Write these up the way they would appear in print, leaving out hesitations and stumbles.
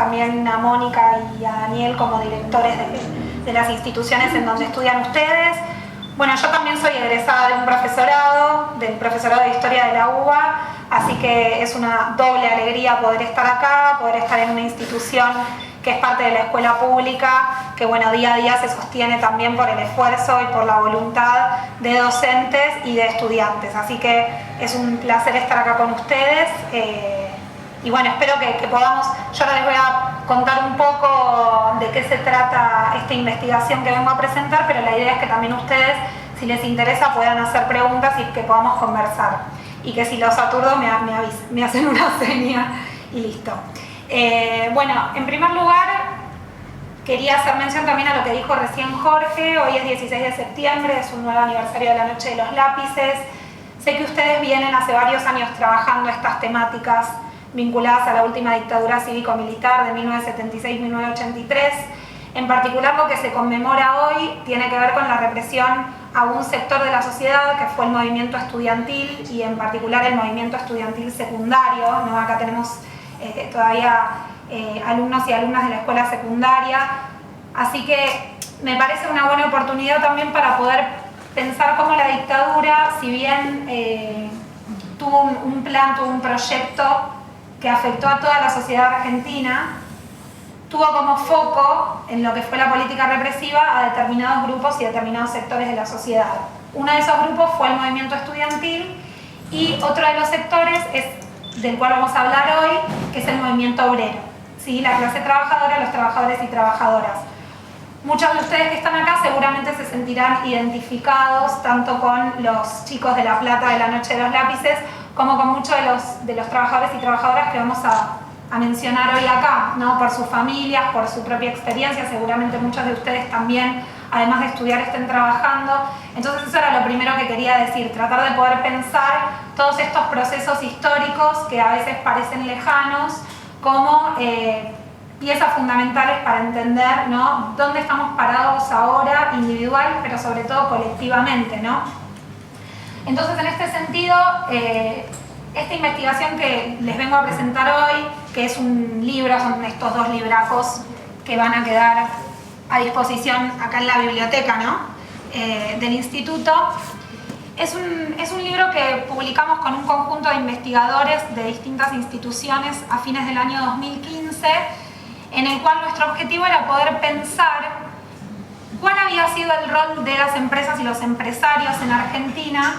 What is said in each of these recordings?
también a Mónica y a Daniel como directores de las instituciones en donde estudian ustedes. Bueno, yo también soy egresada de un profesorado, del profesorado de Historia de la UBA, así que es una doble alegría poder estar acá, poder estar en una institución que es parte de la escuela pública, que bueno, día a día se sostiene también por el esfuerzo y por la voluntad de docentes y de estudiantes. Así que es un placer estar acá con ustedes y bueno, espero que podamos, yo ahora les voy a contar un poco de qué se trata esta investigación que vengo a presentar, pero la idea es que también ustedes, si les interesa, puedan hacer preguntas y que podamos conversar. Y que si los aturdo me hacen una seña y listo. Bueno, en primer lugar, quería hacer mención también a lo que dijo recién Jorge. Hoy es 16 de septiembre, es un nuevo aniversario de la Noche de los Lápices. Sé que ustedes vienen hace varios años trabajando estas temáticas vinculadas a la última dictadura cívico-militar de 1976-1983. En particular, lo que se conmemora hoy tiene que ver con la represión a un sector de la sociedad que fue el movimiento estudiantil y en particular el movimiento estudiantil secundario, ¿no? Acá tenemos todavía alumnos y alumnas de la escuela secundaria, así que me parece una buena oportunidad también para poder pensar cómo la dictadura, si bien tuvo un plan, tuvo un proyecto que afectó a toda la sociedad argentina, tuvo como foco en lo que fue la política represiva a determinados grupos y determinados sectores de la sociedad. Uno de esos grupos fue el movimiento estudiantil y otro de los sectores del cual vamos a hablar hoy, que es el movimiento obrero, ¿sí? La clase trabajadora, los trabajadores y trabajadoras. Muchos de ustedes que están acá seguramente se sentirán identificados tanto con los chicos de La Plata de la Noche de los Lápices como con muchos de los trabajadores y trabajadoras que vamos a mencionar hoy acá, ¿no? Por sus familias, por su propia experiencia, seguramente muchos de ustedes también, además de estudiar, estén trabajando. Entonces eso era lo primero que quería decir, tratar de poder pensar todos estos procesos históricos que a veces parecen lejanos como piezas fundamentales para entender, ¿no?, dónde estamos parados ahora, individual, pero sobre todo colectivamente, ¿no? Entonces, en este sentido, esta investigación que les vengo a presentar hoy, que es un libro, son estos dos libracos que van a quedar a disposición acá en la biblioteca, ¿no?, del instituto. Es un libro que publicamos con un conjunto de investigadores de distintas instituciones a fines del año 2015, en el cual nuestro objetivo era poder pensar cuál había sido el rol de las empresas y los empresarios en Argentina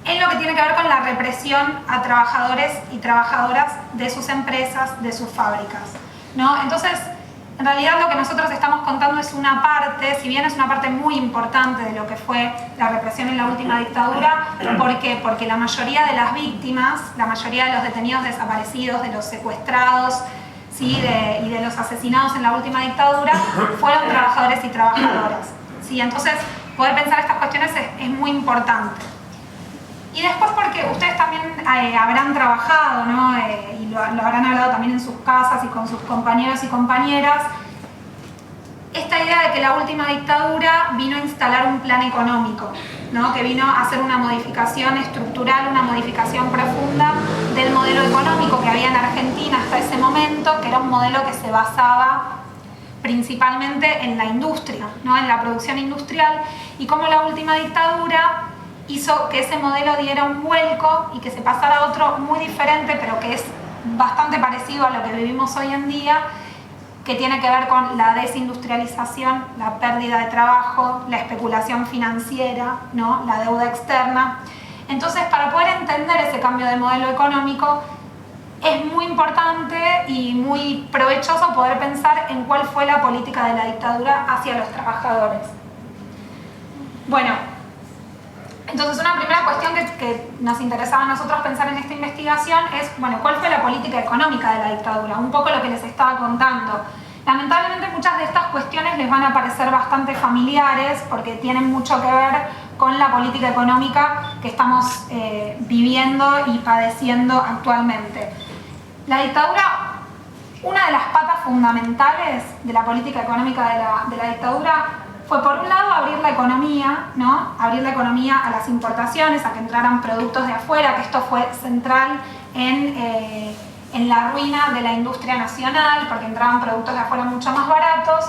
en lo que tiene que ver con la represión a trabajadores y trabajadoras de sus empresas, de sus fábricas, ¿no? Entonces, en realidad lo que nosotros estamos contando es una parte, si bien es una parte muy importante de lo que fue la represión en la última dictadura. ¿Por qué? Porque la mayoría de las víctimas, la mayoría de los detenidos desaparecidos, de los secuestrados, ¿sí?, y de los asesinados en la última dictadura, fueron trabajadores y trabajadoras, ¿sí? Entonces, poder pensar estas cuestiones es muy importante. Y después porque ustedes también habrán trabajado, ¿no?, y lo habrán hablado también en sus casas y con sus compañeros y compañeras, esta idea de que la última dictadura vino a instalar un plan económico, ¿no?, que vino a hacer una modificación estructural, una modificación profunda del modelo económico que había en Argentina hasta ese momento, que era un modelo que se basaba principalmente en la industria, ¿no?, en la producción industrial, y cómo la última dictadura hizo que ese modelo diera un vuelco y que se pasara a otro muy diferente, pero que es bastante parecido a lo que vivimos hoy en día, que tiene que ver con la desindustrialización, la pérdida de trabajo, la especulación financiera, ¿no?, la deuda externa. Entonces, para poder entender ese cambio de modelo económico, es muy importante y muy provechoso poder pensar en cuál fue la política de la dictadura hacia los trabajadores. Bueno, entonces una primera cuestión que nos interesaba a nosotros pensar en esta investigación es, bueno, ¿cuál fue la política económica de la dictadura? Un poco lo que les estaba contando. Lamentablemente muchas de estas cuestiones les van a parecer bastante familiares porque tienen mucho que ver con la política económica que estamos viviendo y padeciendo actualmente. La dictadura, una de las patas fundamentales de la política económica de la dictadura fue, por un lado, abrir la economía, ¿no?, abrir la economía a las importaciones, a que entraran productos de afuera, que esto fue central en en la ruina de la industria nacional, porque entraban productos de afuera mucho más baratos.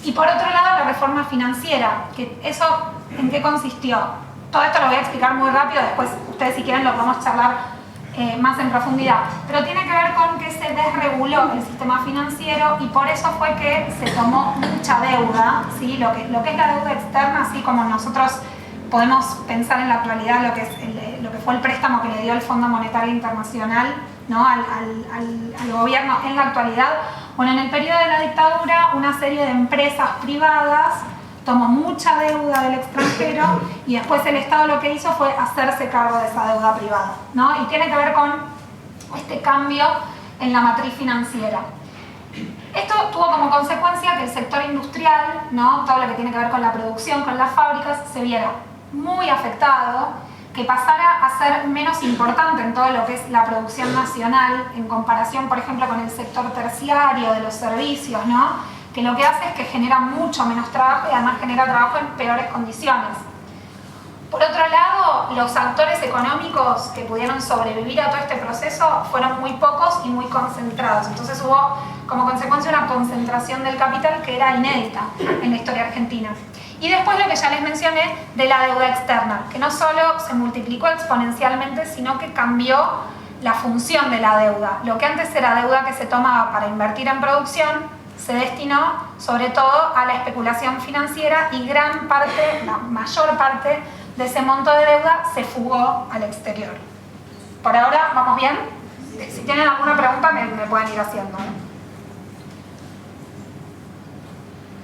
Y por otro lado, la reforma financiera, que eso, ¿en qué consistió? Todo esto lo voy a explicar muy rápido, después ustedes si quieren lo podemos charlar más en profundidad. Pero tiene que ver con que se desreguló el sistema financiero y por eso fue que se tomó mucha deuda, ¿sí? Lo que es la deuda externa, así como nosotros podemos pensar en la actualidad lo que fue el préstamo que le dio el Fondo Monetario Internacional, ¿no? al gobierno en la actualidad. Bueno, en el periodo de la dictadura, una serie de empresas privadas tomó mucha deuda del extranjero y después el Estado lo que hizo fue hacerse cargo de esa deuda privada, ¿no? Y tiene que ver con este cambio en la matriz financiera. Esto tuvo como consecuencia que el sector industrial, ¿no? Todo lo que tiene que ver con la producción, con las fábricas, se viera muy afectado, que pasara a ser menos importante en todo lo que es la producción nacional en comparación, por ejemplo, con el sector terciario de los servicios, ¿no? Que lo que hace es que genera mucho menos trabajo y además genera trabajo en peores condiciones. Por otro lado, los actores económicos que pudieron sobrevivir a todo este proceso fueron muy pocos y muy concentrados. Entonces hubo como consecuencia una concentración del capital que era inédita en la historia argentina. Y después lo que ya les mencioné de la deuda externa, que no solo se multiplicó exponencialmente, sino que cambió la función de la deuda. Lo que antes era deuda que se tomaba para invertir en producción, se destinó sobre todo a la especulación financiera y gran parte, la mayor parte de ese monto de deuda se fugó al exterior. Por ahora, ¿vamos bien? Si tienen alguna pregunta me pueden ir haciendo, ¿no?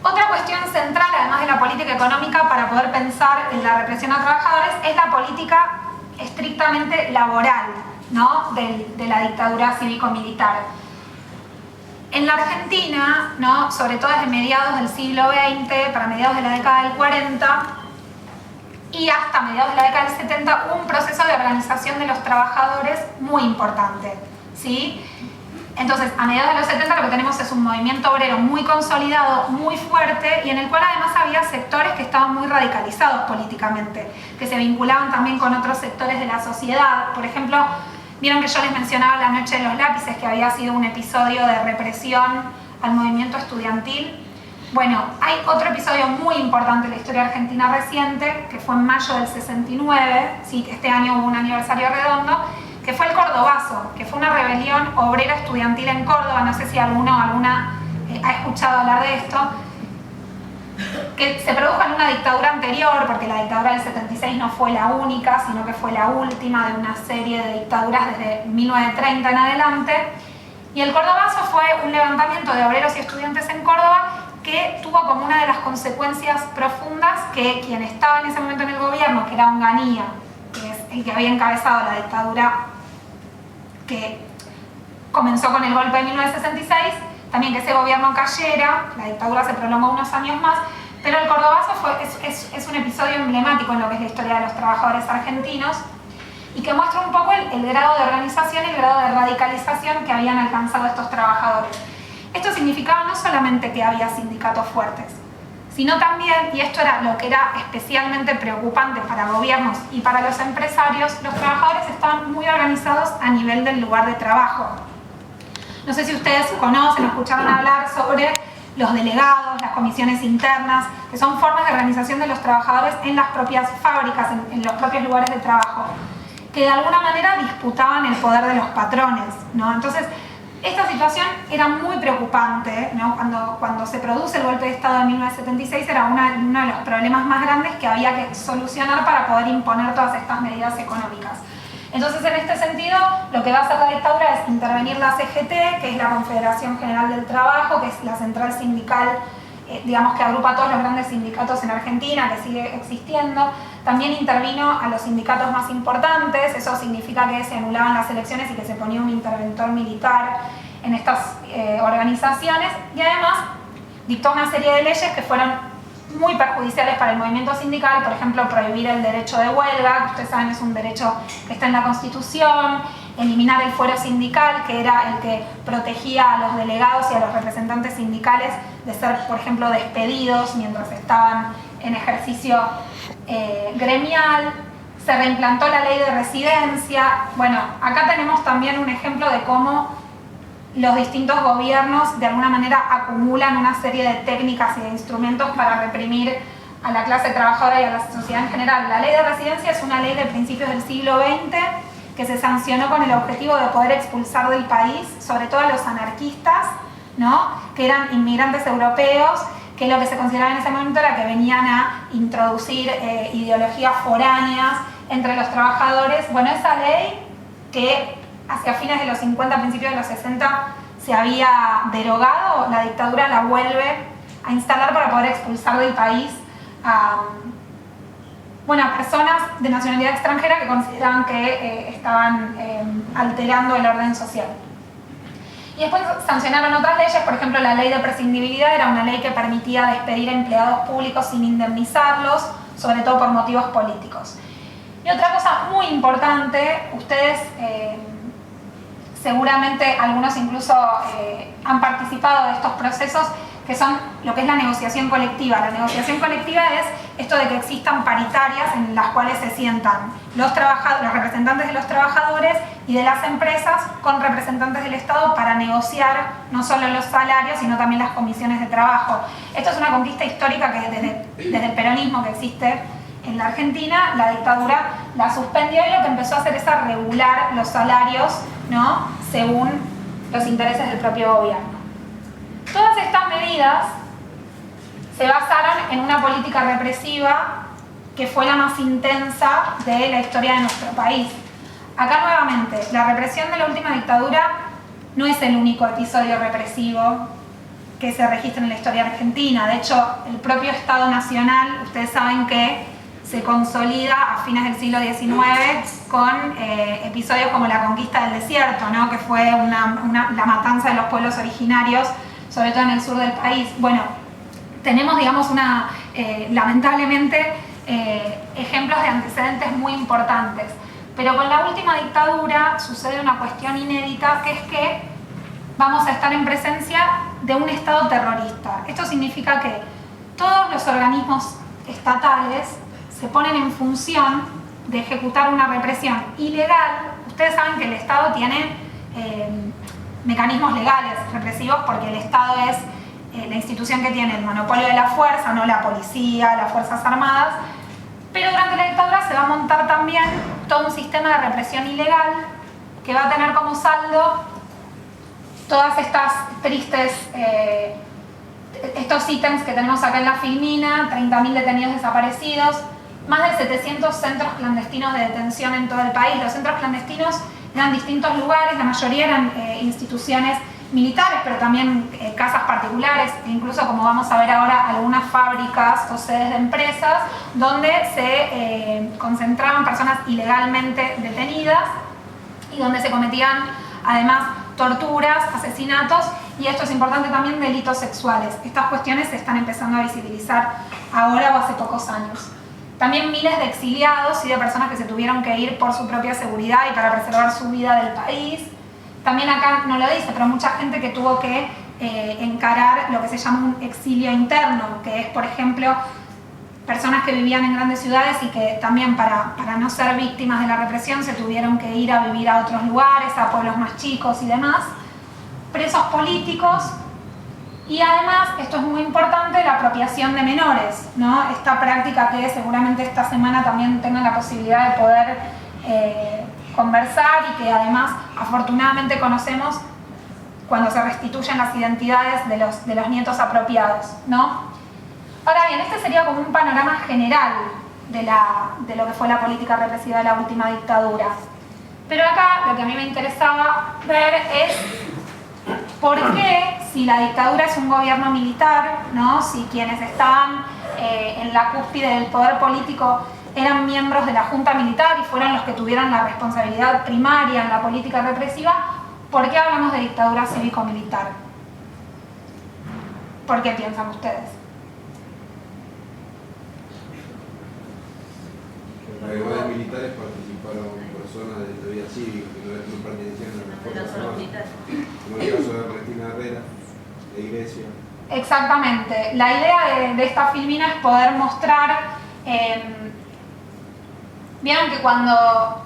Otra cuestión central, además de la política económica, para poder pensar en la represión a trabajadores, es la política estrictamente laboral, ¿no? de la dictadura cívico-militar. En la Argentina, ¿no? Sobre todo desde mediados del siglo XX, para mediados de la década del 40 y hasta mediados de la década del 70, hubo un proceso de organización de los trabajadores muy importante, ¿sí? Entonces, a mediados de los 70 lo que tenemos es un movimiento obrero muy consolidado, muy fuerte, y en el cual además había sectores que estaban muy radicalizados políticamente, que se vinculaban también con otros sectores de la sociedad. Por ejemplo, vieron que yo les mencionaba la Noche de los Lápices, que había sido un episodio de represión al movimiento estudiantil. Bueno, hay otro episodio muy importante en la historia argentina reciente, que fue en mayo del 69, ¿sí? Este año hubo un aniversario redondo, que fue el Cordobazo, que fue una rebelión obrera estudiantil en Córdoba. No sé si alguno o alguna ha escuchado hablar de esto, que se produjo en una dictadura anterior, porque la dictadura del 76 no fue la única, sino que fue la última de una serie de dictaduras desde 1930 en adelante. Y el Cordobazo fue un levantamiento de obreros y estudiantes en Córdoba que tuvo como una de las consecuencias profundas que quien estaba en ese momento en el gobierno, que era Onganía, que es el que había encabezado la dictadura que comenzó con el golpe de 1966, también que ese gobierno cayera, la dictadura se prolongó unos años más, pero el Cordobazo es un episodio emblemático en lo que es la historia de los trabajadores argentinos y que muestra un poco el grado de organización y el grado de radicalización que habían alcanzado estos trabajadores. Esto significaba no solamente que había sindicatos fuertes, sino también, y esto era lo que era especialmente preocupante para gobiernos y para los empresarios, los trabajadores estaban muy organizados a nivel del lugar de trabajo. No sé si ustedes conocen o escucharon hablar sobre los delegados, las comisiones internas, que son formas de organización de los trabajadores en las propias fábricas, en los propios lugares de trabajo, que de alguna manera disputaban el poder de los patrones, ¿no? Entonces, esta situación era muy preocupante, ¿no? Cuando se produce el golpe de Estado de 1976 era uno de los problemas más grandes que había que solucionar para poder imponer todas estas medidas económicas. Entonces, en este sentido, lo que va a hacer la dictadura es intervenir la CGT, que es la Confederación General del Trabajo, que es la central sindical, digamos, que agrupa a todos los grandes sindicatos en Argentina, que sigue existiendo. También intervino a los sindicatos más importantes, eso significa que se anulaban las elecciones y que se ponía un interventor militar en estas organizaciones, y además dictó una serie de leyes que fueron muy perjudiciales para el movimiento sindical. Por ejemplo, prohibir el derecho de huelga, que ustedes saben es un derecho que está en la Constitución, eliminar el fuero sindical, que era el que protegía a los delegados y a los representantes sindicales de ser, por ejemplo, despedidos mientras estaban en ejercicio gremial. Se reimplantó la ley de residencia. Bueno, acá tenemos también un ejemplo de cómo los distintos gobiernos de alguna manera acumulan una serie de técnicas y de instrumentos para reprimir a la clase trabajadora y a la sociedad en general. La ley de residencia es una ley de principios del siglo XX que se sancionó con el objetivo de poder expulsar del país, sobre todo a los anarquistas, ¿no? Que eran inmigrantes europeos, que lo que se consideraba en ese momento era que venían a introducir ideologías foráneas entre los trabajadores. Bueno, esa ley que hacia fines de los 50, principios de los 60 se había derogado, la dictadura la vuelve a instalar para poder expulsar del país a personas de nacionalidad extranjera que consideraban que estaban alterando el orden social. Y después sancionaron otras leyes, por ejemplo la ley de prescindibilidad era una ley que permitía despedir a empleados públicos sin indemnizarlos, sobre todo por motivos políticos. Y otra cosa muy importante, ustedes seguramente algunos incluso han participado de estos procesos, que son lo que es la negociación colectiva. La negociación colectiva es esto de que existan paritarias en las cuales se sientan los representantes de los trabajadores y de las empresas con representantes del Estado para negociar no solo los salarios, sino también las comisiones de trabajo. Esto es una conquista histórica que desde el peronismo que existe en la Argentina, la dictadura la suspendió y lo que empezó a hacer es a regular los salarios, ¿no? Según los intereses del propio gobierno. Todas estas medidas se basaron en una política represiva que fue la más intensa de la historia de nuestro país. Acá nuevamente, la represión de la última dictadura no es el único episodio represivo que se registra en la historia argentina. De hecho, el propio Estado Nacional, ustedes saben que se consolida a fines del siglo XIX con episodios como la conquista del desierto, ¿no? Que fue la matanza de los pueblos originarios, sobre todo en el sur del país. Bueno, tenemos, digamos, lamentablemente, ejemplos de antecedentes muy importantes. Pero con la última dictadura sucede una cuestión inédita, que es que vamos a estar en presencia de un Estado terrorista. Esto significa que todos los organismos estatales se ponen en función de ejecutar una represión ilegal. Ustedes saben que el Estado tiene mecanismos legales represivos porque el Estado es la institución que tiene el monopolio de la fuerza, no la policía, las Fuerzas Armadas. Pero durante la dictadura se va a montar también todo un sistema de represión ilegal que va a tener como saldo todas estas tristes, estos ítems que tenemos acá en la filmina, 30.000 detenidos desaparecidos, más de 700 centros clandestinos de detención en todo el país. Los centros clandestinos eran distintos lugares, la mayoría eran instituciones militares, pero también casas particulares, incluso, como vamos a ver ahora, algunas fábricas o sedes de empresas donde se concentraban personas ilegalmente detenidas y donde se cometían además torturas, asesinatos y, esto es importante también, delitos sexuales. Estas cuestiones se están empezando a visibilizar ahora o hace pocos años. También miles de exiliados y de personas que se tuvieron que ir por su propia seguridad y para preservar su vida del país. También acá no lo dice, pero mucha gente que tuvo que encarar lo que se llama un exilio interno, que es, por ejemplo, personas que vivían en grandes ciudades y que también para no ser víctimas de la represión se tuvieron que ir a vivir a otros lugares, a pueblos más chicos y demás. Presos políticos. Y además, esto es muy importante, la apropiación de menores, ¿no? Esta práctica que seguramente esta semana también tengan la posibilidad de poder conversar y que además afortunadamente conocemos cuando se restituyen las identidades de los nietos apropiados, ¿no? Ahora bien, este sería como un panorama general de lo que fue la política represiva de la última dictadura. Pero acá lo que a mí me interesaba ver es por qué, si la dictadura es un gobierno militar, ¿no? Si quienes estaban en la cúspide del poder político eran miembros de la junta militar y fueron los que tuvieron la responsabilidad primaria en la política represiva, ¿por qué hablamos de dictadura cívico-militar? ¿Por qué piensan ustedes? En la guerra de militares participaron personas de la vida cívica que no pertenecían a la Fuerza Armada, como el caso de Ernestina Herrera, de Iglesia. Exactamente. La idea de esta filmina es poder mostrar, vieron que cuando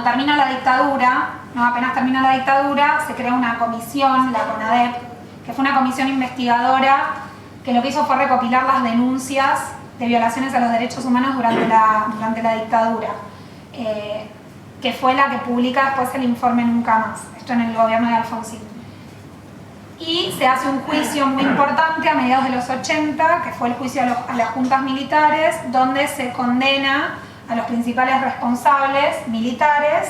termina la dictadura, ¿no? Apenas termina la dictadura, se crea una comisión, la CONADEP, que fue una comisión investigadora que lo que hizo fue recopilar las denuncias de violaciones a los derechos humanos durante la dictadura, que fue la que publica después el informe Nunca Más, esto en el gobierno de Alfonsín. Y se hace un juicio muy importante a mediados de los 80, que fue el juicio a las juntas militares, donde se condena a los principales responsables militares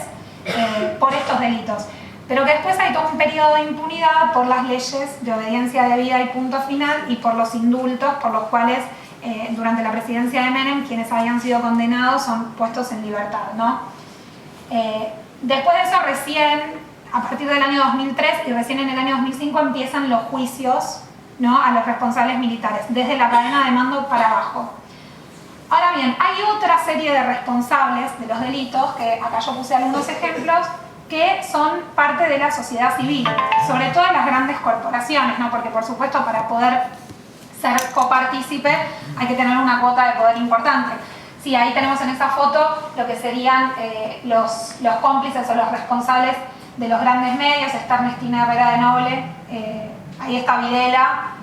por estos delitos. Pero que después hay todo un periodo de impunidad por las leyes de obediencia debida y punto final y por los indultos por los cuales durante la presidencia de Menem quienes habían sido condenados son puestos en libertad, ¿no? Después de eso recién, a partir del año 2003 y recién en el año 2005 empiezan los juicios, ¿no?, a los responsables militares, desde la cadena de mando para abajo. Ahora bien, hay otra serie de responsables de los delitos, que acá yo puse algunos ejemplos, que son parte de la sociedad civil, sobre todo en las grandes corporaciones, ¿no? Porque por supuesto para poder ser copartícipe hay que tener una cuota de poder importante. Sí, ahí tenemos en esa foto lo que serían los cómplices o los responsables de los grandes medios. Está Ernestina Herrera de Noble, ahí está Videla,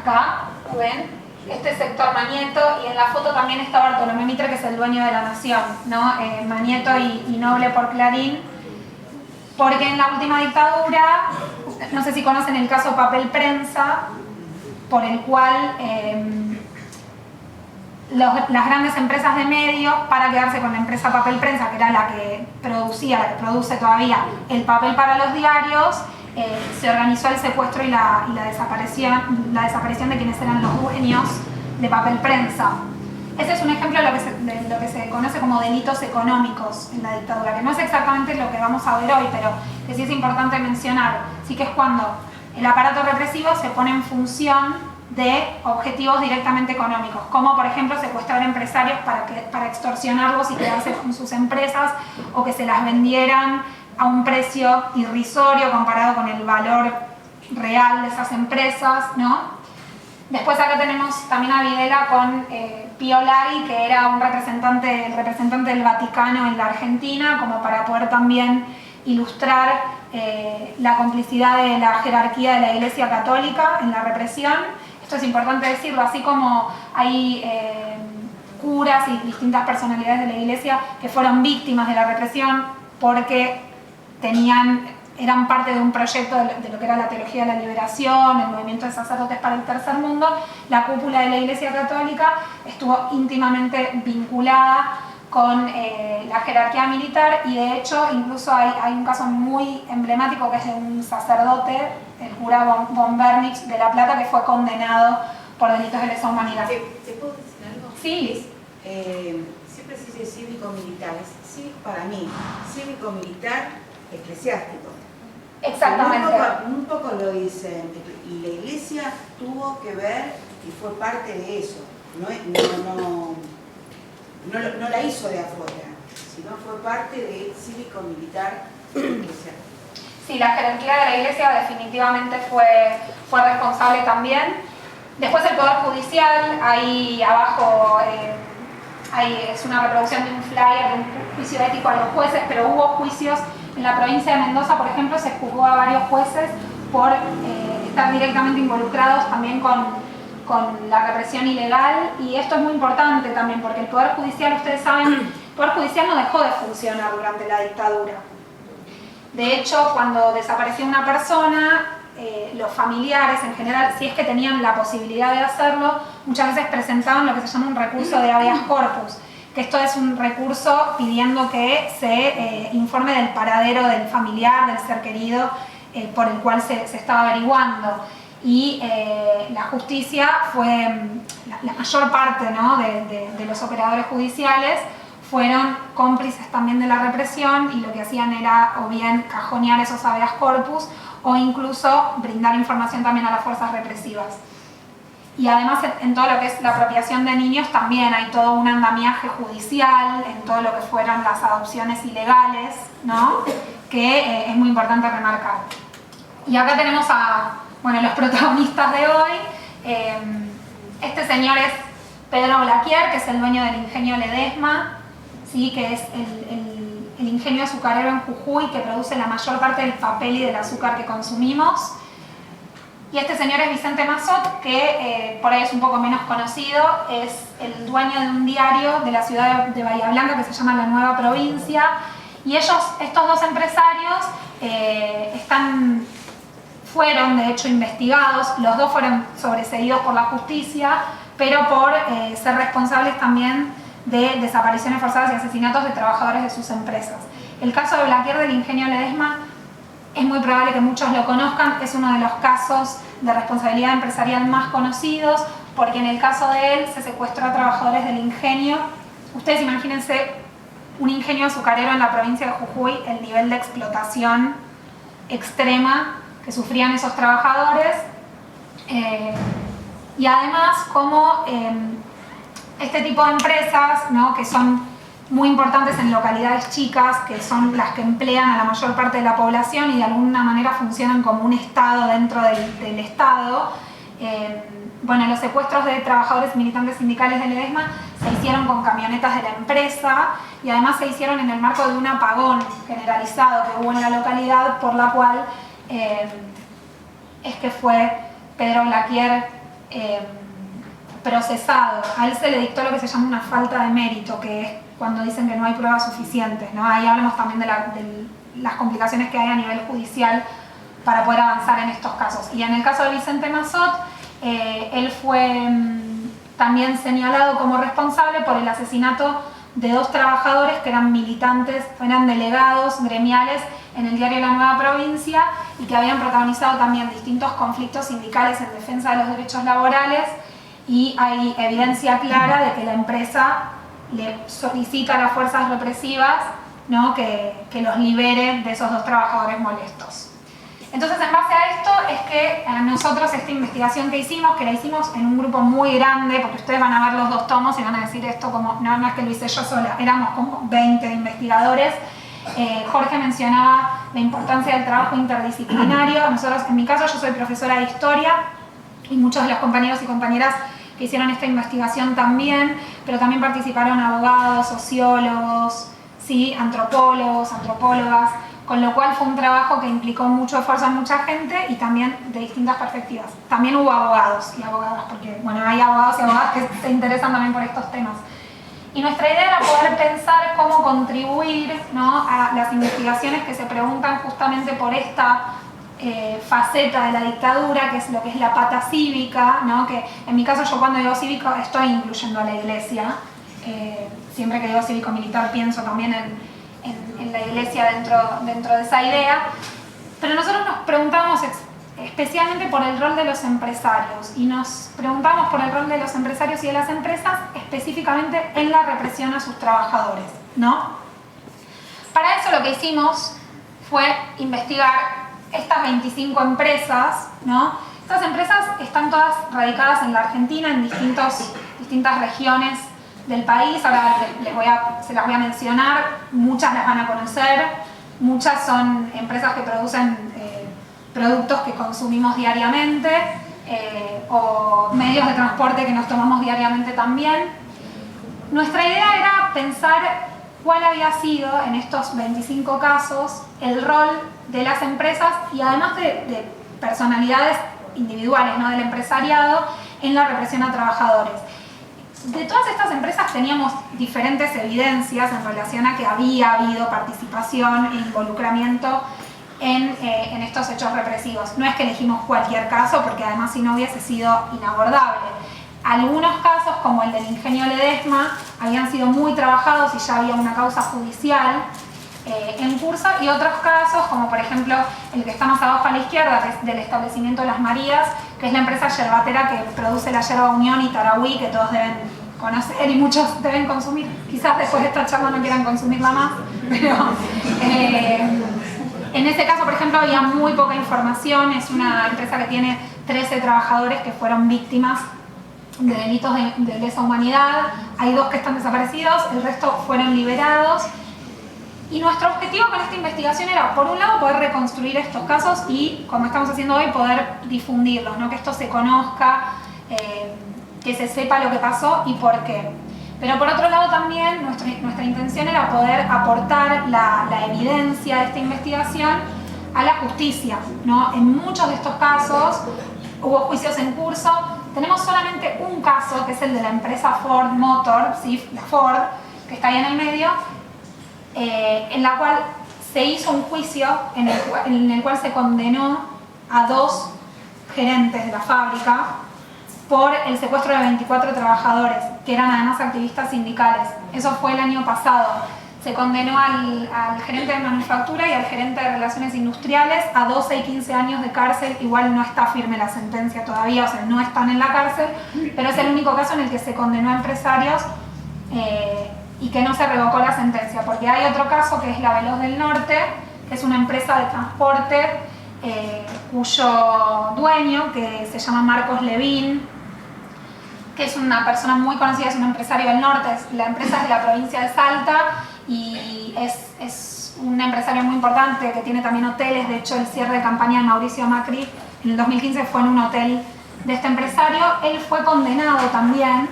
acá, ¿lo ven? Este es Héctor Manieto, y en la foto también está Bartolomé Mitre, que es el dueño de La Nación, ¿no? Manieto y Noble por Clarín, porque en la última dictadura, no sé si conocen el caso Papel Prensa, por el cual las grandes empresas de medios, para quedarse con la empresa Papel Prensa, que era la que produce todavía el papel para los diarios, se organizó el secuestro y la desaparición de quienes eran los dueños de Papel Prensa. Ese es un ejemplo de lo que se conoce como delitos económicos en la dictadura, que no es exactamente lo que vamos a ver hoy, pero que sí es importante mencionar. Sí, que es cuando el aparato represivo se pone en función de objetivos directamente económicos, como por ejemplo secuestrar empresarios para extorsionarlos y quedarse con sus empresas, o que se las vendieran a un precio irrisorio comparado con el valor real de esas empresas, ¿no? Después acá tenemos también a Videla con Pío Laghi, que era el representante del Vaticano en la Argentina, como para poder también ilustrar la complicidad de la jerarquía de la Iglesia Católica en la represión. Esto es importante decirlo, así como hay curas y distintas personalidades de la Iglesia que fueron víctimas de la represión porque eran parte de un proyecto de lo que era la teología de la liberación, el movimiento de sacerdotes para el tercer mundo. La cúpula de la Iglesia Católica estuvo íntimamente vinculada con la jerarquía militar, y de hecho incluso hay un caso muy emblemático que es de un sacerdote, el cura von Bernix de La Plata, que fue condenado por delitos de lesa humanidad. ¿Te puedo decir algo? Sí. Siempre se dice cívico-militar, es cívico para mí, cívico-militar eclesiástico. Exactamente. Un poco lo dicen, y la Iglesia tuvo que ver y fue parte de eso. No la hizo de afuera, sino fue parte de cívico-militar eclesiástico. Sí, la jerarquía de la Iglesia definitivamente fue responsable también. Después el Poder Judicial, ahí abajo es una reproducción de un flyer de un juicio ético a los jueces, pero hubo juicios en la provincia de Mendoza, por ejemplo, se juzgó a varios jueces por estar directamente involucrados también con la represión ilegal, y esto es muy importante también porque el Poder Judicial, ustedes saben, el Poder Judicial no dejó de funcionar durante la dictadura. De hecho, cuando desapareció una persona, los familiares en general, si es que tenían la posibilidad de hacerlo, muchas veces presentaban lo que se llama un recurso de habeas corpus, que esto es un recurso pidiendo que se informe del paradero del familiar, del ser querido, por el cual se estaba averiguando. Y la justicia fue, la mayor parte, ¿no?, de los operadores judiciales fueron cómplices también de la represión, y lo que hacían era o bien cajonear esos habeas corpus o incluso brindar información también a las fuerzas represivas. Y además en todo lo que es la apropiación de niños también hay todo un andamiaje judicial en todo lo que fueron las adopciones ilegales, ¿no?, que es muy importante remarcar. Y acá tenemos a los protagonistas de hoy. Este señor es Pedro Blaquier, que es el dueño del ingenio Ledesma, ¿sí?, que es el el ingenio azucarero en Jujuy, que produce la mayor parte del papel y del azúcar que consumimos. Y este señor es Vicente Massot, que por ahí es un poco menos conocido, es el dueño de un diario de la ciudad de Bahía Blanca que se llama La Nueva Provincia. Y estos dos empresarios fueron de hecho investigados, los dos fueron sobreseídos por la justicia, pero por ser responsables también de desapariciones forzadas y asesinatos de trabajadores de sus empresas. El caso de Blaquier del ingenio Ledesma es muy probable que muchos lo conozcan, es uno de los casos de responsabilidad empresarial más conocidos, porque en el caso de él se secuestró a trabajadores del ingenio. Ustedes imagínense un ingenio azucarero en la provincia de Jujuy, el nivel de explotación extrema que sufrían esos trabajadores, y además como este tipo de empresas, ¿no?, que son muy importantes en localidades chicas, que son las que emplean a la mayor parte de la población y de alguna manera funcionan como un Estado dentro del Estado. Bueno, los secuestros de trabajadores militantes sindicales de Ledesma se hicieron con camionetas de la empresa y además se hicieron en el marco de un apagón generalizado que hubo en la localidad, por la cual es que fue Pedro Blaquier procesado. A él se le dictó lo que se llama una falta de mérito, que es cuando dicen que no hay pruebas suficientes, ¿no? Ahí hablamos también de las complicaciones que hay a nivel judicial para poder avanzar en estos casos. Y en el caso de Vicente Massot, él fue también señalado como responsable por el asesinato de 2 trabajadores que eran militantes, eran delegados gremiales en el diario La Nueva Provincia y que habían protagonizado también distintos conflictos sindicales en defensa de los derechos laborales, y hay evidencia clara de que la empresa le solicita a las fuerzas represivas, ¿no?, que los liberen de esos 2 trabajadores molestos. Entonces, en base a esto es que nosotros esta investigación que hicimos, la hicimos en un grupo muy grande, porque ustedes van a ver los 2 tomos y van a decir esto como, no es que lo hice yo sola, éramos como 20 investigadores. Jorge mencionaba la importancia del trabajo interdisciplinario. Nosotros, en mi caso, yo soy profesora de historia y muchos de los compañeros y compañeras que hicieron esta investigación también, pero también participaron abogados, sociólogos, ¿sí?, antropólogos, antropólogas, con lo cual fue un trabajo que implicó mucho esfuerzo en mucha gente y también de distintas perspectivas. También hubo abogados y abogadas, porque bueno, hay abogados y abogadas que se interesan también por estos temas. Y nuestra idea era poder pensar cómo contribuir, ¿no?, a las investigaciones que se preguntan justamente por esta faceta de la dictadura, que es lo que es la pata cívica, ¿no?, que en mi caso yo cuando digo cívico estoy incluyendo a la iglesia. Siempre que digo cívico-militar pienso también en la iglesia dentro de esa idea. Pero nosotros nos preguntamos especialmente por el rol de los empresarios, y nos preguntamos por el rol de los empresarios y de las empresas específicamente en la represión a sus trabajadores, ¿no? Para eso lo que hicimos fue investigar estas 25 empresas, ¿no? Estas empresas están todas radicadas en la Argentina, en distintas regiones del país. Ahora se las voy a mencionar, muchas las van a conocer, muchas son empresas que producen productos que consumimos diariamente, o medios de transporte que nos tomamos diariamente también. Nuestra idea era pensar cuál había sido en estos 25 casos el rol de las empresas y además de personalidades individuales, ¿no?, del empresariado en la represión a trabajadores. De todas estas empresas teníamos diferentes evidencias en relación a que había habido participación e involucramiento en estos hechos represivos. No es que elegimos cualquier caso, porque además si no hubiese sido inabordable. Algunos casos, como el del ingenio Ledesma, habían sido muy trabajados y ya había una causa judicial en curso, y otros casos, como por ejemplo el que está más abajo a la izquierda, que es del establecimiento Las Marías, que es la empresa yerbatera que produce la yerba Unión y Tarahui, que todos deben conocer y muchos deben consumir. Quizás después de esta charla no quieran consumirla más, pero en ese caso, por ejemplo, había muy poca información. Es una empresa que tiene 13 trabajadores que fueron víctimas de delitos de lesa humanidad. Hay 2 que están desaparecidos, el resto fueron liberados. Y nuestro objetivo con esta investigación era, por un lado, poder reconstruir estos casos y, como estamos haciendo hoy, poder difundirlos, ¿no?, que esto se conozca, que se sepa lo que pasó y por qué. Pero por otro lado también nuestra intención era poder aportar la evidencia de esta investigación a la justicia, ¿no? En muchos de estos casos hubo juicios en curso. Tenemos solamente un caso, que es el de la empresa Ford Motor, ¿sí? La Ford, que está ahí en el medio, en la cual se hizo un juicio en el cual se condenó a 2 gerentes de la fábrica por el secuestro de 24 trabajadores, que eran además activistas sindicales. Eso fue el año pasado. Se condenó al gerente de manufactura y al gerente de relaciones industriales a 12 y 15 años de cárcel. Igual no está firme la sentencia todavía, o sea, no están en la cárcel, pero es el único caso en el que se condenó a empresarios y que no se revocó la sentencia, porque hay otro caso que es la Veloz del Norte, que es una empresa de transporte cuyo dueño, que se llama Marcos Levín, que es una persona muy conocida, es un empresario del norte, la empresa es de la provincia de Salta y es un empresario muy importante que tiene también hoteles. De hecho, el cierre de campaña de Mauricio Macri en el 2015 fue en un hotel de este empresario. Él fue condenado también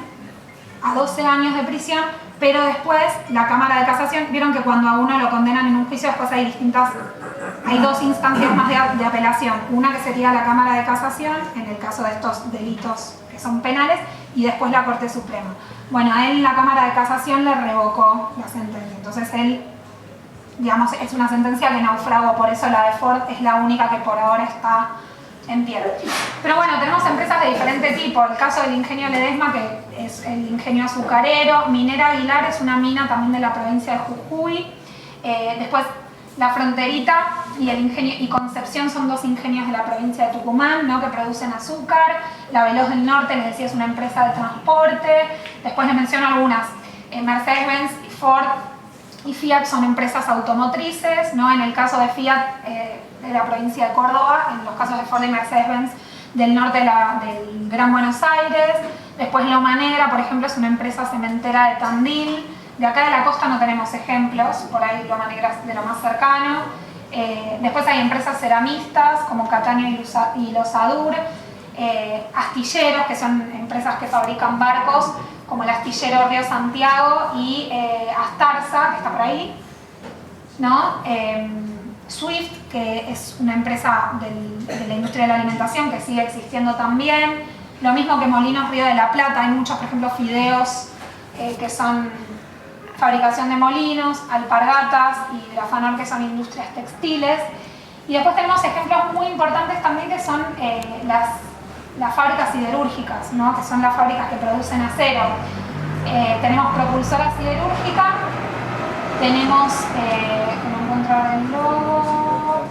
a 12 años de prisión, pero después la Cámara de Casación, vieron que cuando a uno lo condenan en un juicio después hay 2 instancias más de apelación, una que sería la Cámara de Casación en el caso de estos delitos que son penales, y después la Corte Suprema. Bueno, a él la Cámara de Casación le revocó la sentencia, entonces él, digamos, es una sentencia que naufragó, por eso la de Ford es la única que por ahora está en pie. Pero bueno, tenemos empresas de diferente tipo. El caso del Ingenio Ledesma, que es el ingenio azucarero. Minera Aguilar es una mina también de la provincia de Jujuy. Después La Fronterita y el ingenio y Concepción son 2 ingenios de la provincia de Tucumán, ¿no? Que producen azúcar. La Veloz del Norte, les decía, es una empresa de transporte. Después les menciono algunas. Mercedes-Benz y Ford y Fiat son empresas automotrices, ¿no? En el caso de Fiat, de la provincia de Córdoba, en los casos de Ford y Mercedes-Benz del norte del Gran Buenos Aires. Después Loma Negra, por ejemplo, es una empresa cementera de Tandil. De acá de la costa no tenemos ejemplos, por ahí Loma Negra es de lo más cercano. Después hay empresas ceramistas como Cataño y Losadur. Astilleros, que son empresas que fabrican barcos, como el astillero Río Santiago y Astarza, que está por ahí, ¿no? Swift, que es una empresa de la industria de la alimentación que sigue existiendo también. Lo mismo que Molinos Río de la Plata, hay muchos, por ejemplo, fideos que son fabricación de molinos, Alpargatas y Grafanor, que son industrias textiles. Y después tenemos ejemplos muy importantes también que son las fábricas siderúrgicas, ¿no? Que son las fábricas que producen acero. Tenemos Propulsora Siderúrgica, tenemos, no encuentro ahora el logo,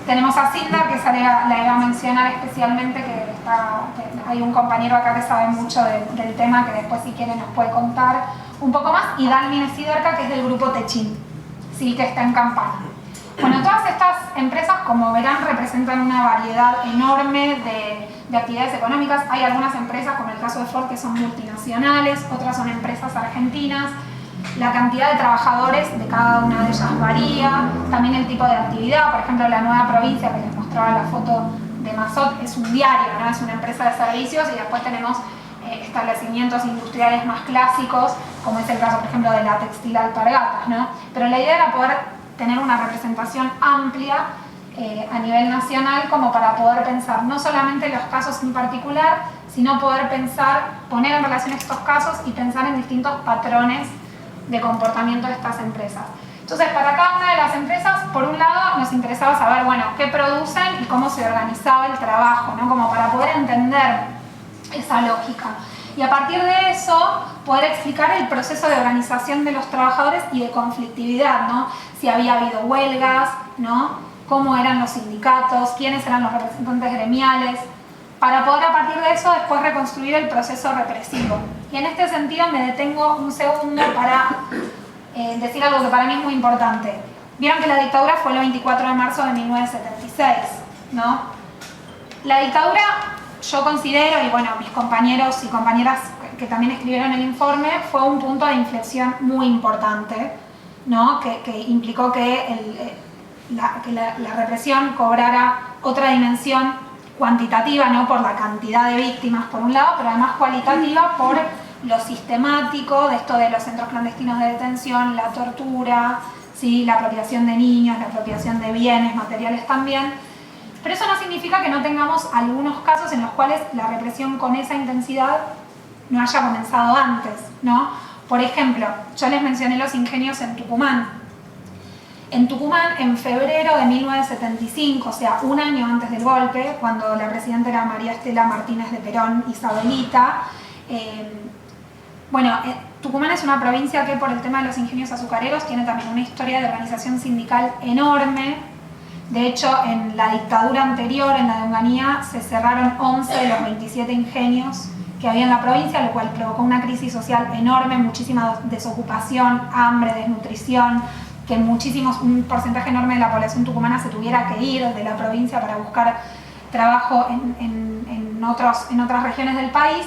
tenemos a Sindar, que la iba a mencionar especialmente, que hay un compañero acá que sabe mucho del tema, que después si quiere nos puede contar un poco más, y Dalmine Siderca, que es del grupo Techin, sí, que está en Campana. Bueno, todas estas empresas, como verán, representan una variedad enorme de actividades económicas. Hay algunas empresas, como el caso de Ford, que son multinacionales, otras son empresas argentinas. La cantidad de trabajadores de cada una de ellas varía, también el tipo de actividad. Por ejemplo, la Nueva Provincia, que les mostraba la foto de Mazot, es un diario, ¿no? Es una empresa de servicios, y después tenemos establecimientos industriales más clásicos, como es el caso, por ejemplo, de la textil Alpargatas, ¿no? Pero la idea era poder tener una representación amplia a nivel nacional, como para poder pensar no solamente los casos en particular, sino poder poner en relación estos casos y pensar en distintos patrones de comportamiento de estas empresas. Entonces, para cada una de las empresas, por un lado, nos interesaba saber, bueno, qué producen y cómo se organizaba el trabajo, ¿no? Como para poder entender esa lógica. Y a partir de eso, poder explicar el proceso de organización de los trabajadores y de conflictividad, ¿no? Si había habido huelgas, ¿no? Cómo eran los sindicatos, quiénes eran los representantes gremiales, para poder a partir de eso después reconstruir el proceso represivo. Y en este sentido me detengo un segundo para decir algo que para mí es muy importante. Vieron que la dictadura fue el 24 de marzo de 1976, ¿no? La dictadura, yo considero, y bueno, mis compañeros y compañeras que también escribieron el informe, fue un punto de inflexión muy importante, ¿no? Que implicó que la represión cobrara otra dimensión cuantitativa, ¿no? Por la cantidad de víctimas por un lado, pero además cualitativa por lo sistemático de esto de los centros clandestinos de detención, la tortura, ¿sí? La apropiación de niños, la apropiación de bienes materiales también. Pero eso no significa que no tengamos algunos casos en los cuales la represión con esa intensidad no haya comenzado antes, ¿no? Por ejemplo, yo les mencioné los ingenios en Tucumán. En Tucumán, en febrero de 1975, o sea, un año antes del golpe, cuando la presidenta era María Estela Martínez de Perón, Isabelita, Tucumán es una provincia que por el tema de los ingenios azucareros tiene también una historia de organización sindical enorme. De hecho, en la dictadura anterior, en la de Onganía, se cerraron 11 de los 27 ingenios que había en la provincia, lo cual provocó una crisis social enorme, muchísima desocupación, hambre, desnutrición, que un porcentaje enorme de la población tucumana se tuviera que ir de la provincia para buscar trabajo en otras regiones del país,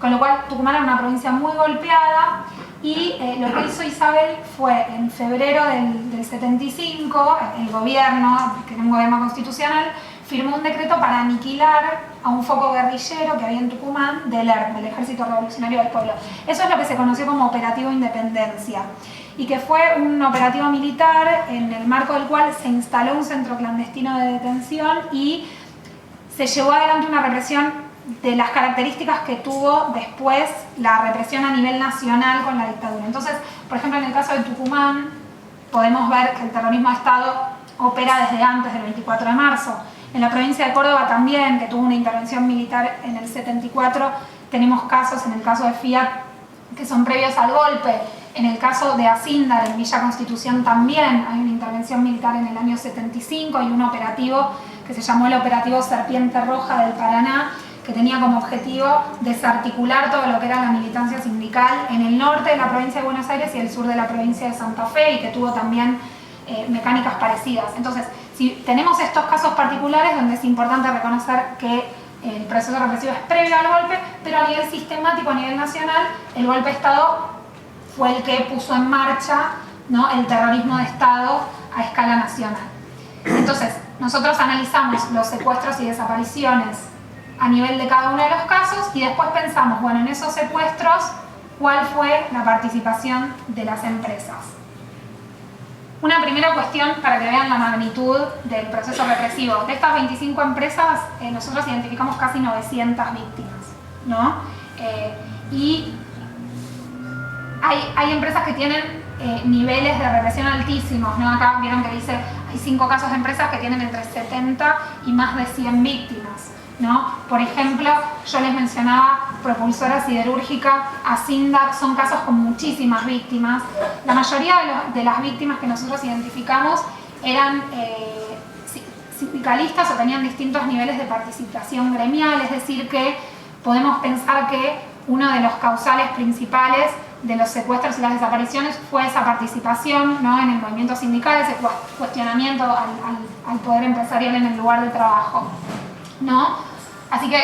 con lo cual Tucumán era una provincia muy golpeada y lo que hizo Isabel fue en febrero del 75, el gobierno, que era un gobierno constitucional, firmó un decreto para aniquilar a un foco guerrillero que había en Tucumán del ERP, del Ejército Revolucionario del Pueblo. Eso es lo que se conoció como Operativo Independencia, y que fue un operativo militar en el marco del cual se instaló un centro clandestino de detención y se llevó adelante una represión de las características que tuvo después la represión a nivel nacional con la dictadura. Entonces, por ejemplo, en el caso de Tucumán, podemos ver que el terrorismo de Estado opera desde antes del 24 de marzo. En la provincia de Córdoba también, que tuvo una intervención militar en el 74, tenemos casos, en el caso de Fiat, que son previos al golpe. En el caso de Acíndar, en Villa Constitución también hay una intervención militar en el año 75 y un operativo que se llamó el Operativo Serpiente Roja del Paraná, que tenía como objetivo desarticular todo lo que era la militancia sindical en el norte de la provincia de Buenos Aires y el sur de la provincia de Santa Fe, y que tuvo también mecánicas parecidas. Entonces, si tenemos estos casos particulares donde es importante reconocer que el proceso represivo es previo al golpe, pero a nivel sistemático, a nivel nacional, el golpe de Estado fue el que puso en marcha, ¿no?, el terrorismo de Estado a escala nacional. Entonces, nosotros analizamos los secuestros y desapariciones a nivel de cada uno de los casos y después pensamos, bueno, en esos secuestros, ¿cuál fue la participación de las empresas? Una primera cuestión para que vean la magnitud del proceso represivo. De estas 25 empresas, nosotros identificamos casi 900 víctimas, ¿no? Y hay empresas que tienen niveles de represión altísimos, ¿no? Acá vieron que dice, hay 5 casos de empresas que tienen entre 70 y más de 100 víctimas, ¿no? Por ejemplo, yo les mencionaba Propulsora Siderúrgica, Acíndar, son casos con muchísimas víctimas. La mayoría de las víctimas que nosotros identificamos eran sindicalistas o tenían distintos niveles de participación gremial, es decir que podemos pensar que uno de los causales principales de los secuestros y las desapariciones fue esa participación, ¿no?, en el movimiento sindical, ese cuestionamiento al poder empresarial en el lugar de trabajo, ¿no? Así que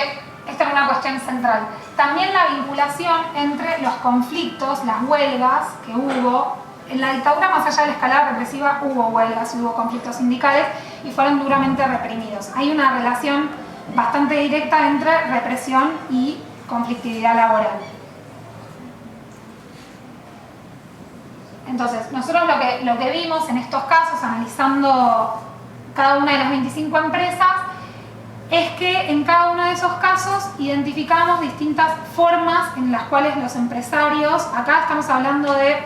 esta es una cuestión central. También la vinculación entre los conflictos, las huelgas que hubo. En la dictadura, más allá de la escalada represiva, hubo huelgas, hubo conflictos sindicales y fueron duramente reprimidos. Hay una relación bastante directa entre represión y conflictividad laboral. Entonces, nosotros lo que vimos en estos casos, analizando cada una de las 25 empresas, es que en cada uno de esos casos identificamos distintas formas en las cuales los empresarios, acá estamos hablando de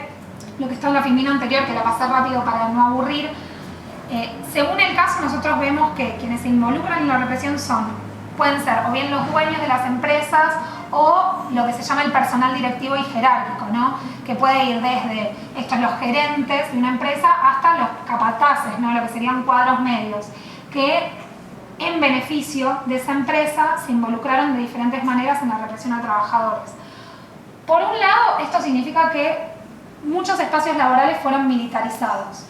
lo que está en la filmina anterior, que la pasé rápido para no aburrir, según el caso nosotros vemos que quienes se involucran en la represión pueden ser o bien los dueños de las empresas o lo que se llama el personal directivo y jerárquico, ¿no?, que puede ir desde los gerentes de una empresa hasta los capataces, ¿no?, lo que serían cuadros medios, que en beneficio de esa empresa se involucraron de diferentes maneras en la represión a trabajadores. Por un lado, esto significa que muchos espacios laborales fueron militarizados.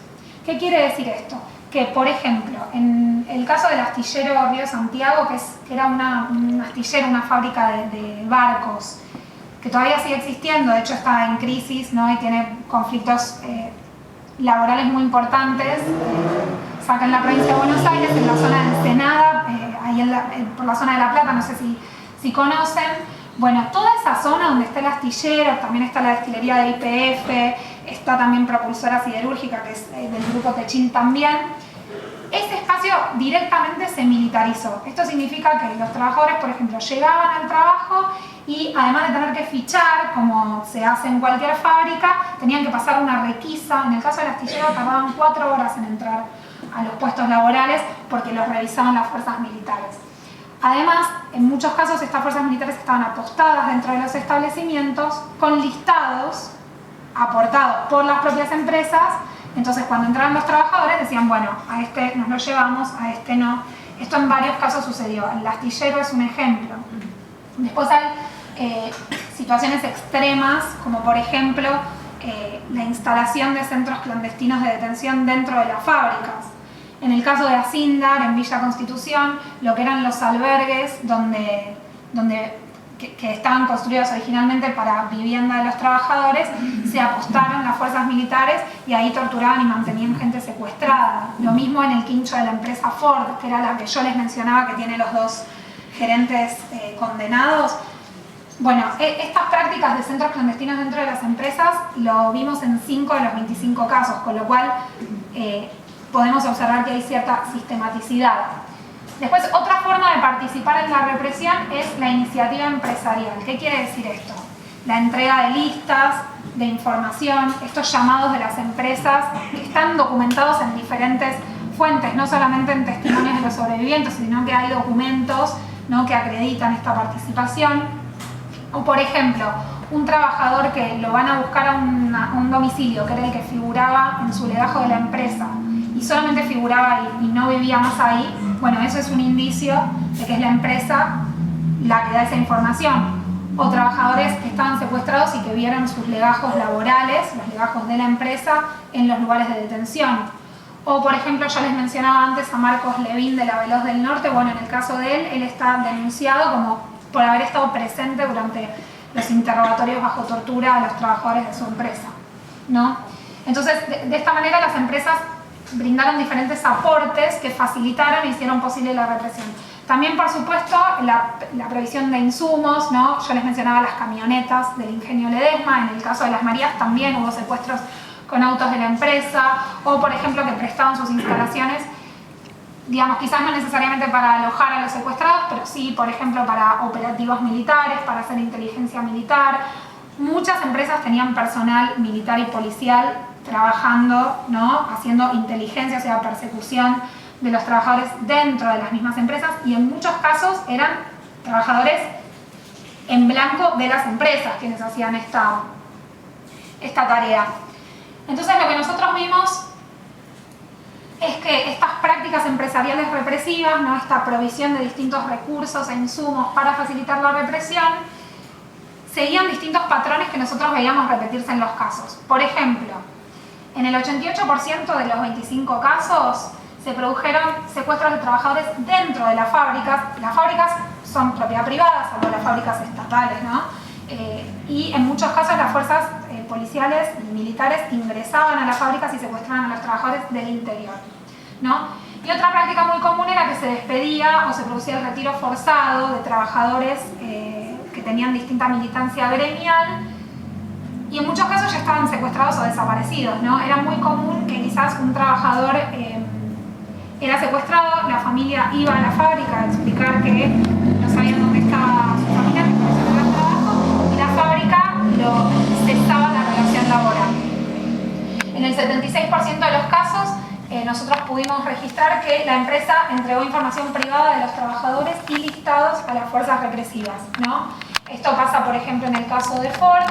¿Qué quiere decir esto? Que, por ejemplo, en el caso del astillero Río Santiago, que era un astillero, una fábrica de barcos, que todavía sigue existiendo, de hecho está en crisis, ¿no?, y tiene conflictos laborales muy importantes, acá en la provincia de Buenos Aires, en la zona de Ensenada, ahí por la zona de La Plata, no sé si conocen, Bueno, toda esa zona donde está el astillero, también está la destilería de YPF, está también Propulsora Siderúrgica, que es del grupo Techin también. Ese espacio directamente se militarizó. Esto significa que los trabajadores, por ejemplo, llegaban al trabajo y además de tener que fichar, como se hace en cualquier fábrica, tenían que pasar una requisa. En el caso del astillero tardaban 4 horas en entrar a los puestos laborales porque los revisaban las fuerzas militares. Además, en muchos casos estas fuerzas militares estaban apostadas dentro de los establecimientos con listados aportados por las propias empresas. Entonces, cuando entraban los trabajadores decían, bueno, a este nos lo llevamos, a este no. Esto en varios casos sucedió. El astillero es un ejemplo. Después hay situaciones extremas, como por ejemplo la instalación de centros clandestinos de detención dentro de las fábricas. En el caso de Asindar, en Villa Constitución, lo que eran los albergues que estaban construidos originalmente para vivienda de los trabajadores, se apostaron las fuerzas militares y ahí torturaban y mantenían gente secuestrada. Lo mismo en el quincho de la empresa Ford, que era la que yo les mencionaba, que tiene los 2 gerentes condenados. Bueno, estas prácticas de centros clandestinos dentro de las empresas lo vimos en 5 de los 25 casos, con lo cual podemos observar que hay cierta sistematicidad. Después, otra forma de participar en la represión es la iniciativa empresarial. ¿Qué quiere decir esto? La entrega de listas, de información, estos llamados de las empresas que están documentados en diferentes fuentes, no solamente en testimonios de los sobrevivientes, sino que hay documentos, ¿no?, que acreditan esta participación. O, por ejemplo, un trabajador que lo van a buscar a un domicilio, que era el que figuraba en su legajo de la empresa, y solamente figuraba ahí y no vivía más ahí. Bueno, eso es un indicio de que es la empresa la que da esa información. O trabajadores que estaban secuestrados y que vieron sus legajos laborales, los legajos de la empresa, en los lugares de detención. O, por ejemplo, yo les mencionaba antes a Marcos Levín de la Veloz del Norte. Bueno, en el caso de él está denunciado como por haber estado presente durante los interrogatorios bajo tortura a los trabajadores de su empresa, ¿no? Entonces, de esta manera las empresas brindaron diferentes aportes que facilitaron e hicieron posible la represión. También, por supuesto, la provisión de insumos, ¿no? Yo les mencionaba las camionetas del Ingenio Ledesma. En el caso de Las Marías también hubo secuestros con autos de la empresa, o por ejemplo que prestaban sus instalaciones, digamos, quizás no necesariamente para alojar a los secuestrados, pero sí, por ejemplo, para operativos militares, para hacer inteligencia militar. Muchas empresas tenían personal militar y policial trabajando, ¿no?, haciendo inteligencia, o sea, persecución de los trabajadores dentro de las mismas empresas, y en muchos casos eran trabajadores en blanco de las empresas quienes hacían esta tarea. Entonces, lo que nosotros vimos es que estas prácticas empresariales represivas, ¿no?, esta provisión de distintos recursos e insumos para facilitar la represión, seguían distintos patrones que nosotros veíamos repetirse en los casos. Por ejemplo, en el 88% de los 25 casos se produjeron secuestros de trabajadores dentro de las fábricas. Las fábricas son propiedad privada, salvo las fábricas estatales, ¿no? Y en muchos casos las fuerzas policiales y militares ingresaban a las fábricas y secuestraban a los trabajadores del interior, ¿no? Y otra práctica muy común era que se despedía o se producía el retiro forzado de trabajadores que tenían distinta militancia gremial, y en muchos casos ya estaban secuestrados o desaparecidos, ¿no? Era muy común que quizás un trabajador era secuestrado, la familia iba a la fábrica a explicar que no sabían dónde estaba su familia, que por eso no trabajo, y la fábrica cesaba la relación laboral. En el 76% de los casos nosotros pudimos registrar que la empresa entregó información privada de los trabajadores y listados a las fuerzas represivas, ¿no? Esto pasa, por ejemplo, en el caso de Ford,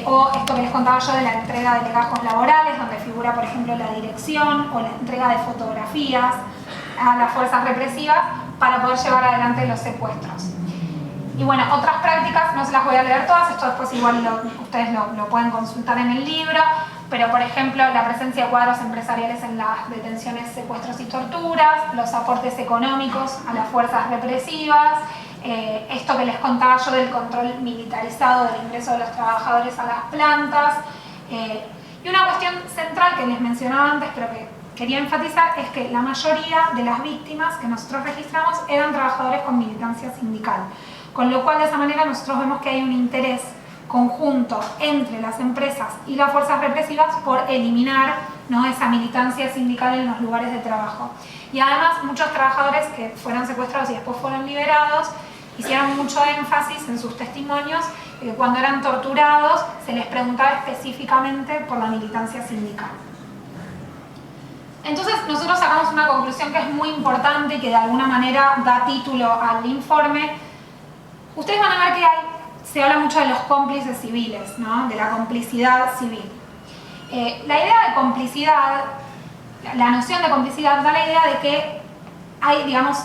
o esto que les contaba yo de la entrega de legajos laborales, donde figura, por ejemplo, la dirección, o la entrega de fotografías a las fuerzas represivas para poder llevar adelante los secuestros. Y bueno, otras prácticas, no se las voy a leer todas, esto después igual ustedes lo pueden consultar en el libro, pero por ejemplo la presencia de cuadros empresariales en las detenciones, secuestros y torturas, los aportes económicos a las fuerzas represivas, esto que les contaba yo del control militarizado del ingreso de los trabajadores a las plantas, y una cuestión central que les mencionaba antes pero que quería enfatizar es que la mayoría de las víctimas que nosotros registramos eran trabajadores con militancia sindical. Con lo cual, de esa manera, nosotros vemos que hay un interés conjunto entre las empresas y las fuerzas represivas por eliminar, ¿no?, esa militancia sindical en los lugares de trabajo. Y además, muchos trabajadores que fueron secuestrados y después fueron liberados hicieron mucho énfasis en sus testimonios que cuando eran torturados se les preguntaba específicamente por la militancia sindical. Entonces nosotros sacamos una conclusión que es muy importante y que de alguna manera da título al informe. Ustedes van a ver que se habla mucho de los cómplices civiles, ¿no?, de la complicidad civil. La idea de complicidad, la noción de complicidad da la idea de que hay, digamos,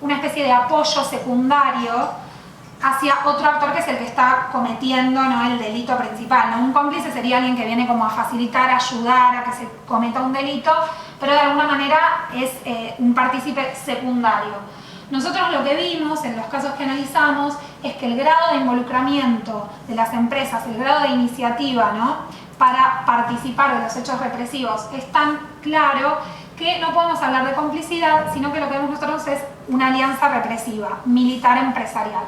una especie de apoyo secundario hacia otro actor que es el que está cometiendo, ¿no?, el delito principal, ¿no? Un cómplice sería alguien que viene como a facilitar, a ayudar a que se cometa un delito, pero de alguna manera es un partícipe secundario. Nosotros lo que vimos en los casos que analizamos es que el grado de involucramiento de las empresas, el grado de iniciativa, ¿no?, para participar de los hechos represivos es tan claro que no podemos hablar de complicidad, sino que lo que vemos nosotros es una alianza represiva, militar empresarial.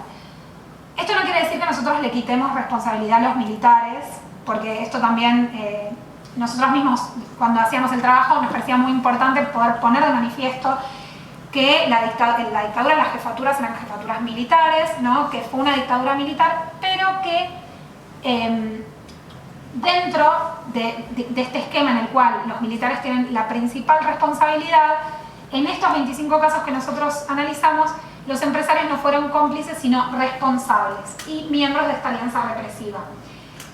Esto no quiere decir que nosotros le quitemos responsabilidad a los militares, porque esto también, nosotros mismos cuando hacíamos el trabajo nos parecía muy importante poder poner de manifiesto que la dictadura, las jefaturas eran jefaturas militares, ¿no?, que fue una dictadura militar, pero que dentro de este esquema en el cual los militares tienen la principal responsabilidad, en estos 25 casos que nosotros analizamos, los empresarios no fueron cómplices, sino responsables y miembros de esta alianza represiva,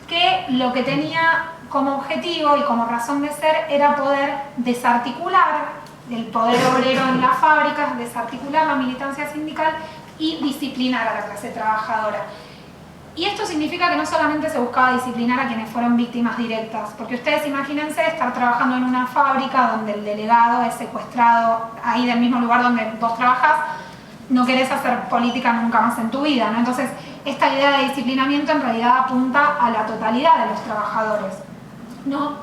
que lo que tenía como objetivo y como razón de ser era poder desarticular el poder obrero en las fábricas, desarticular la militancia sindical y disciplinar a la clase trabajadora. Y esto significa que no solamente se buscaba disciplinar a quienes fueron víctimas directas, porque ustedes imagínense estar trabajando en una fábrica donde el delegado es secuestrado ahí del mismo lugar donde vos trabajás, no querés hacer política nunca más en tu vida, ¿no? Entonces, esta idea de disciplinamiento en realidad apunta a la totalidad de los trabajadores, ¿no?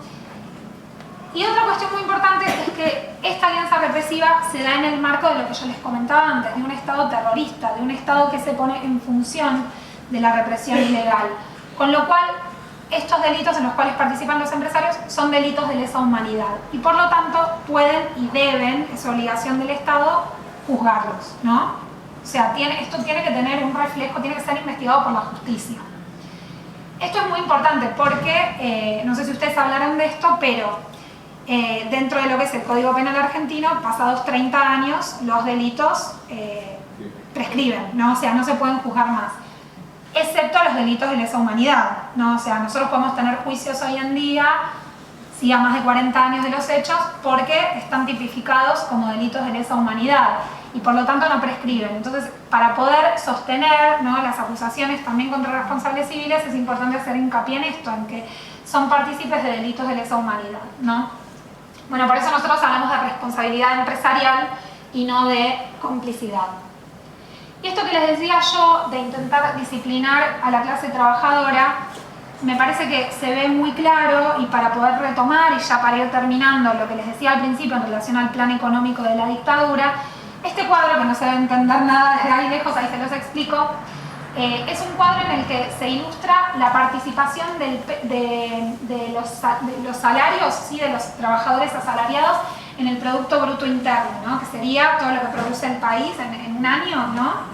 Y otra cuestión muy importante es que esta alianza represiva se da en el marco de lo que yo les comentaba antes, de un Estado terrorista, de un Estado que se pone en función de la represión ilegal. Con lo cual, estos delitos en los cuales participan los empresarios son delitos de lesa humanidad y por lo tanto pueden y deben, es obligación del Estado, juzgarlos, ¿no? O sea, esto tiene que tener un reflejo, tiene que ser investigado por la justicia. Esto es muy importante porque, no sé si ustedes hablarán de esto, pero dentro de lo que es el Código Penal argentino, pasados 30 años, los delitos prescriben, ¿no? O sea, no se pueden juzgar más, excepto los delitos de lesa humanidad, ¿no? O sea, nosotros podemos tener juicios hoy en día, sí, a más de 40 años de los hechos, porque están tipificados como delitos de lesa humanidad y por lo tanto no prescriben. Entonces, para poder sostener, ¿no?, las acusaciones también contra responsables civiles, es importante hacer hincapié en esto, en que son partícipes de delitos de lesa humanidad, ¿no? Bueno, por eso nosotros hablamos de responsabilidad empresarial y no de complicidad. Y esto que les decía yo de intentar disciplinar a la clase trabajadora, me parece que se ve muy claro, y para poder retomar, y ya para ir terminando lo que les decía al principio en relación al plan económico de la dictadura, este cuadro, que no se debe entender nada desde ahí lejos, ahí se los explico, es un cuadro en el que se ilustra la participación de los salarios, ¿sí?, de los trabajadores asalariados en el Producto Bruto Interno, ¿no?, que sería todo lo que produce el país en un año, ¿no?,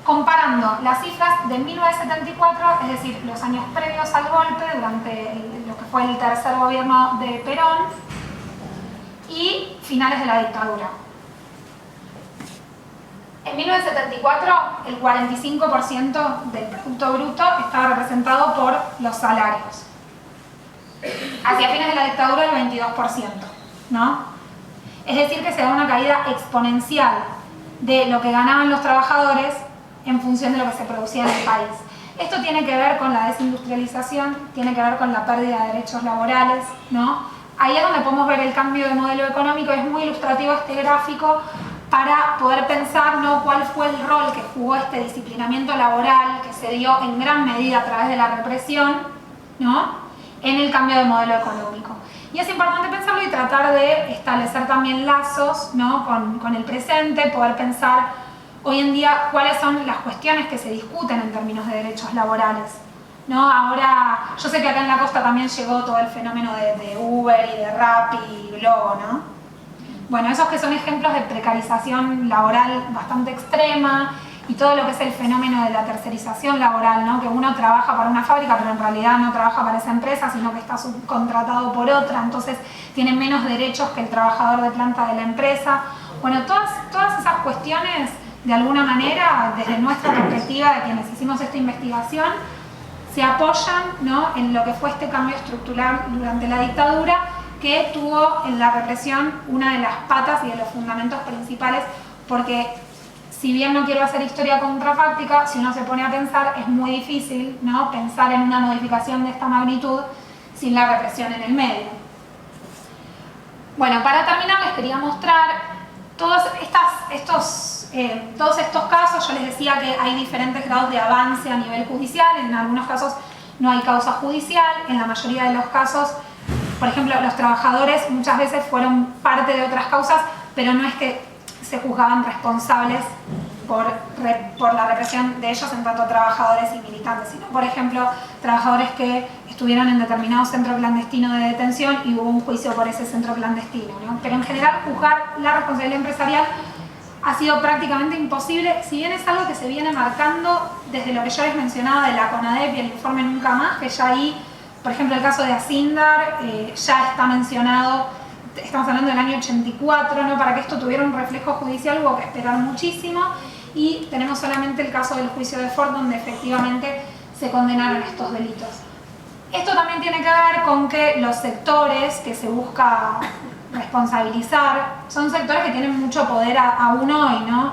comparando las cifras de 1974, es decir, los años previos al golpe, durante lo que fue el tercer gobierno de Perón, y finales de la dictadura. En 1974, el 45% del Producto Bruto estaba representado por los salarios. Hacia fines de la dictadura, el 22%, ¿no? Es decir, que se da una caída exponencial de lo que ganaban los trabajadores en función de lo que se producía en el país. Esto tiene que ver con la desindustrialización, tiene que ver con la pérdida de derechos laborales, ¿no? Ahí es donde podemos ver el cambio de modelo económico. Es muy ilustrativo este gráfico para poder pensar, ¿no?, cuál fue el rol que jugó este disciplinamiento laboral que se dio en gran medida a través de la represión, ¿no?, en el cambio de modelo económico. Y es importante pensarlo y tratar de establecer también lazos, ¿no?, con el presente, poder pensar hoy en día cuáles son las cuestiones que se discuten en términos de derechos laborales, ¿no? Ahora, yo sé que acá en la costa también llegó todo el fenómeno de Uber y de Rappi y Globo, ¿no? Bueno, esos que son ejemplos de precarización laboral bastante extrema y todo lo que es el fenómeno de la tercerización laboral, ¿no? Que uno trabaja para una fábrica pero en realidad no trabaja para esa empresa, sino que está subcontratado por otra, entonces tiene menos derechos que el trabajador de planta de la empresa. Bueno, todas esas cuestiones, de alguna manera, desde nuestra perspectiva de quienes hicimos esta investigación, se apoyan, ¿no?, en lo que fue este cambio estructural durante la dictadura, que tuvo en la represión una de las patas y de los fundamentos principales, porque si bien no quiero hacer historia contrafáctica, si uno se pone a pensar, es muy difícil, ¿no?, pensar en una modificación de esta magnitud sin la represión en el medio. Bueno, para terminar les quería mostrar todos estos casos. Yo les decía que hay diferentes grados de avance a nivel judicial. En algunos casos no hay causa judicial, en la mayoría de los casos, por ejemplo, los trabajadores muchas veces fueron parte de otras causas, pero no es que se juzgaban responsables por la represión de ellos en tanto trabajadores y militantes, sino, por ejemplo, trabajadores que estuvieron en determinado centro clandestino de detención y hubo un juicio por ese centro clandestino, ¿no? Pero en general juzgar la responsabilidad empresarial ha sido prácticamente imposible, si bien es algo que se viene marcando desde lo que yo les mencionaba de la CONADEP y el informe Nunca Más, que ya ahí, por ejemplo, el caso de Asindar ya está mencionado. Estamos hablando del año 84, ¿no? Para que esto tuviera un reflejo judicial hubo que esperar muchísimo, y tenemos solamente el caso del juicio de Ford, donde efectivamente se condenaron estos delitos. Esto también tiene que ver con que los sectores que se busca responsabilizar son sectores que tienen mucho poder aún hoy, ¿no?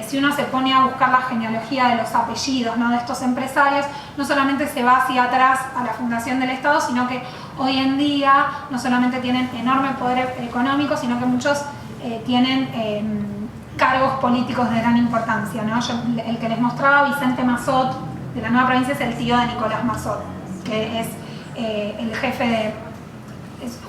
Si uno se pone a buscar la genealogía de los apellidos, ¿no?, de estos empresarios, no solamente se va hacia atrás a la fundación del Estado, sino que hoy en día no solamente tienen enorme poder económico, sino que muchos tienen cargos políticos de gran importancia, ¿no? El que les mostraba, Vicente Massot, de la Nueva Provincia, es el tío de Nicolás Massot, que es el jefe de... es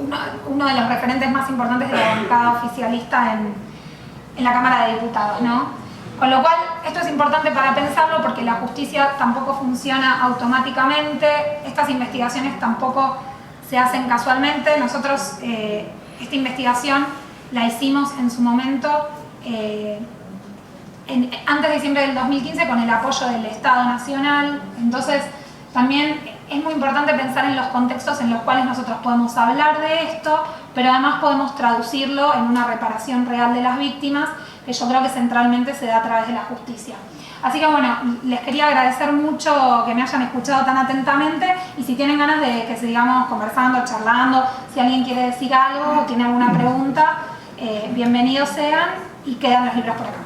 uno de los referentes más importantes de la bancada oficialista en la Cámara de Diputados, ¿no? Con lo cual, esto es importante para pensarlo, porque la justicia tampoco funciona automáticamente, estas investigaciones tampoco se hacen casualmente. Nosotros esta investigación la hicimos en su momento, antes de diciembre del 2015, con el apoyo del Estado Nacional. Entonces, también es muy importante pensar en los contextos en los cuales nosotros podemos hablar de esto, pero además podemos traducirlo en una reparación real de las víctimas, que yo creo que centralmente se da a través de la justicia. Así que bueno, les quería agradecer mucho que me hayan escuchado tan atentamente, y si tienen ganas de que sigamos conversando, charlando, si alguien quiere decir algo o tiene alguna pregunta, bienvenidos sean, y quedan los libros por acá.